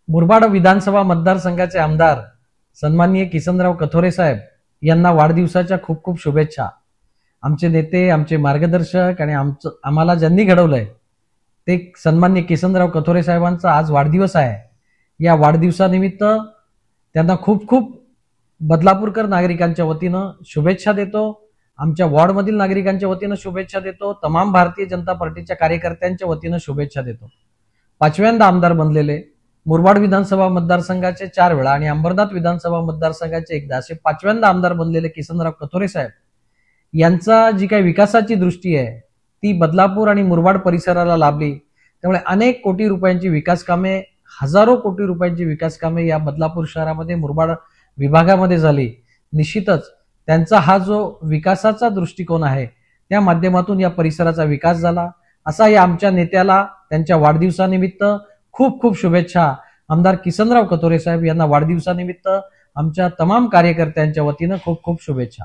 मुरबाड विधानसभा मतदारसंघाचे आमदार सन्माननीय किसनराव कथोरे साहेब यांना वाढदिवसाच्या खूप खूप शुभेच्छा। आमचे नेते, आमचे मार्गदर्शक आणि आम्हाला ज्यांनी घडवलंय ते सन्माननीय किसनराव कथोरे साहेबांचा आज वाढदिवस आहे। या वाढदिवसानिमित्त त्यांना खूप खूप बदलापूरकर नागरिकांच्या वतीनं शुभेच्छा देतो। आमच्या वॉर्डमधील नागरिकांच्या वतीनं शुभेच्छा देतो। तमाम भारतीय जनता पार्टीच्या कार्यकर्त्यांच्या वतीनं शुभेच्छा देतो। पाचव्यांदा आमदार बनलेले, मुरबाड विधानसभा मतदारसंघाचे 4 वेळा आणि अंबरनाथ विधानसभा मतदारसंघाचे एकदा असे 5व्यांदा आमदार बनलेले किसनराव कथोरे साहेब यांचा जी काही विकासाची दृष्टी आहे ती बदलापूर आणि मुरबाड परिसराला लाभली। त्यामुळे अनेक कोटी रुपयांची विकास कामे, हजारो कोटी रुपयांची विकास कामे या बदलापूर शहरामध्ये, मुरबाड विभागामध्ये झाली। निश्चितच त्यांचा हा जो विकासाचा दृष्टिकोन आहे त्या माध्यमातून या परिसराचा विकास झाला। असा या आमच्या नेत्याला त्यांच्या वाढदिवसानिमित्त खूप खूप शुभेच्छा। आमदार किसनराव कथोरे साहेब यांना वाढदिवसानिमित्त आमच्या तमाम कार्यकर्त्यांच्या वतीनं खूप खूप शुभेच्छा।